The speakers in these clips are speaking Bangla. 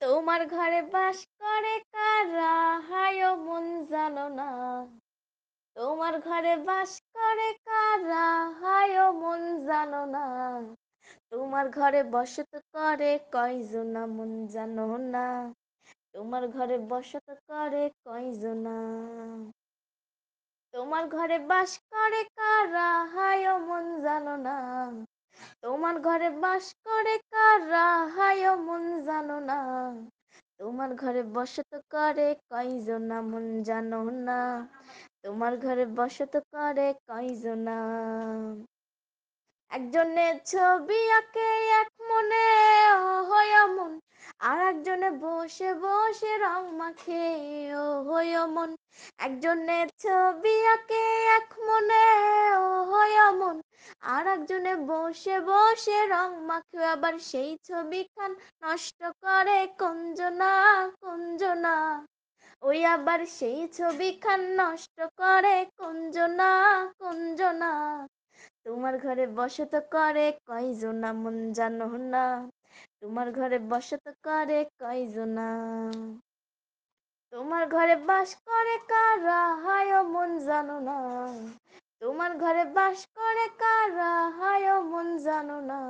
তোমার ঘরে বাস করে কারা, হায় ও মন জানো না। তোমার ঘরে বাস করে কারা, হায় ও মন জানো না। তোমার ঘরে বসত করে কয়জনা, মন জানো না। তোমার ঘরে বসত করে কয়জনা। তোমার ঘরে বাস করে কারা, হায় ও মন জানো না। তোমার ঘরে বাস করে কারা, হায় ও মন জানো না। তোমার ঘরে বসত করে কয়জনা, মন জানো না। তোমার ঘরে বসত করে কয়জনা। একজনে ছবি আঁকে এক মনে, ও হয় মন। আর একজনে বসে বসে রং মাখে, ও হয় মন। একজনে ছবি আঁকে এক মনে, ও হয় মন। আর একজনে বসে বসে রং মাখে, আবার সেই ছবিখান নষ্ট করে কঞ্জনা, কঞ্জনা। ওই আবার সেই ছবিখান নষ্ট করে কঞ্জনা, কঞ্জনা। তোমার ঘরে বসত করে কয়জনা, মন জানো না। তোমার ঘরে বসত করে কয়জনা। তোমার ঘরে বাস করে কারা, হায় ও মন জানো না। তোমার ঘরে বাস করে কারা, হায় ও মন জানো না।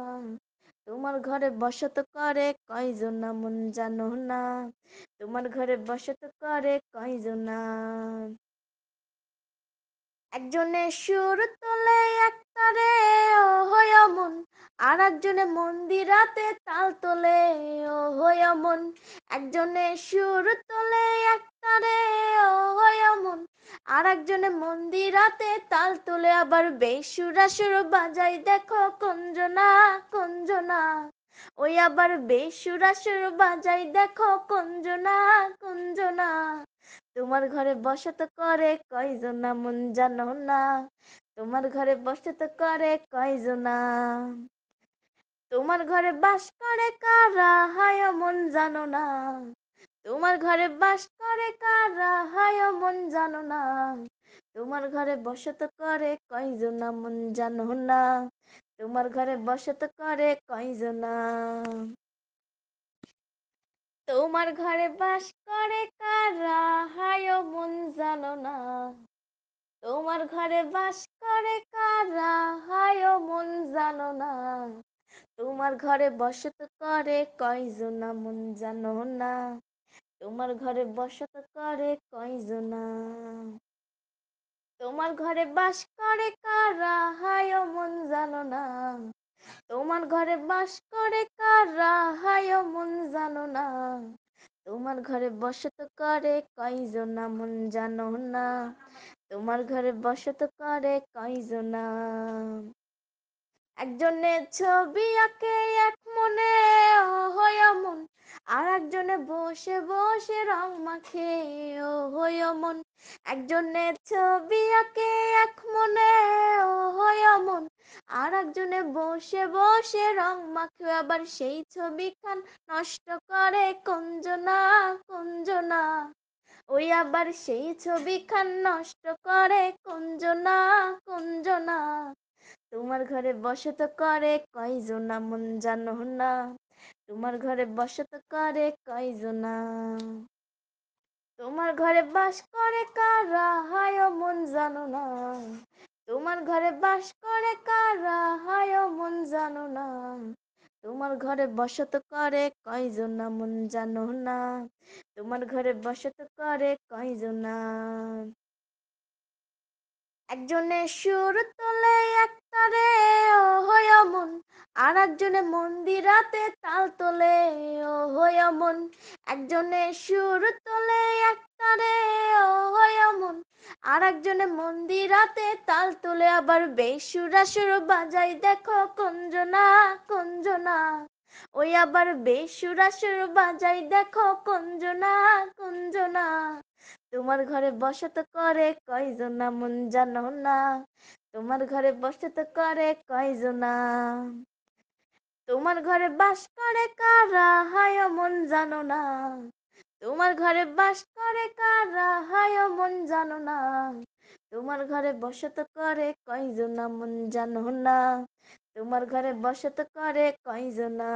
তোমার ঘরে বসত করে কয়জনা, মন জানো না। তোমার ঘরে বসত করে কয়জনা। একজনে সুর তোলে একতারে, ও হয় মন। আর একজনে মন্দিরাতে তাল তোলে, ও হয় মন। একজনে সুর তোলে একতারে, ও হয় মন। আর একজনে মন্দিরাতে তাল তোলে, আবার বেসুরাসুর বাজাই দেখো কঞ্জনা, কঞ্জনা। ওই আবার বেসুরাসুর বাজাই দেখো কঞ্জনা, কঞ্জনা। তোমার ঘরে বসত করে কয়জনা, মন জানো না। তোমার ঘরে বসত করে কয়জনা। তোমার ঘরে বাস করে কারা, হায় ও মন জানো না। তোমার ঘরে বাস করে কারা, হায় ও মন জানো না। তোমার ঘরে বসত করে কয়জনা, মন জানো না। তোমার ঘরে বসত করে কয়জনা। তোমার ঘরে বাস করে কারা, হায় ও মন জানো না। তোমার ঘরে বাস করে কারা, হায় ও মন জানো না। তোমার ঘরে বসত করে কয়জনা, মন জানো না। তোমার ঘরে বসত করে কয়জনা। তোমার ঘরে বাস করে কারা, হায় ও মন জানো না। তোমার ঘরে বাস করে কারা, হায় ও মন জানো না। তোমার ঘরে বসত করে কয়জনা, মন জানো না। তোমার ঘরে বসত করে কয়জনা। একজনে ছবি আঁকে এক মনে, ও হয় মন। আর একজনে বসে বসে রং মাখে, ও হয় মন। একজনে ছবি আঁকে এক মনে, ও হয় মন। আর একজনে বসে বসে রং মাখে, আবার সেই ছবিখান নষ্ট করে কঞ্জনা, কঞ্জনা। ওই আবার সেই ছবিখান নষ্ট করে কঞ্জনা, কঞ্জনা। তোমার ঘরে বসত করে কয়জনা, মন জানো না। তোমার ঘরে বসত করে কয়জনা। তোমার ঘরে বাস করে কারা, হায় ও মন জানো না। তোমার ঘরে বাস করে কারা, হায় ও মন জানো না। তোমার ঘরে বসত করে কয়জনা, মন জানো না। তোমার ঘরে বসত করে কয়জনা। একজনে সুর তোলে একতারে, ও হয় মন। আর একজনে মন্দিরাতে তাল তোলে, ও হয় মন। একজনে সুর তোলে একতারে, ও হয় মন। আর একজনে মন্দিরাতে তাল তোলে, আবার বেসুরাসুর বাজাই দেখো কঞ্জনা, কঞ্জনা। ওই আবার বেসুরাসুর বাজাই দেখো কঞ্জনা, কঞ্জনা। তোমার ঘরে বসত করে কয়জনা, মন জানো না। তোমার ঘরে বসত করে কয়জনা। তোমার ঘরে বাস করে কারা, হায় ও মন জানো না। তোমার ঘরে বাস করে কারা, হায় ও মন জানো না। তোমার ঘরে বসত করে কয়জনা, মন জানো না। তোমার ঘরে বসত করে কয়জনা।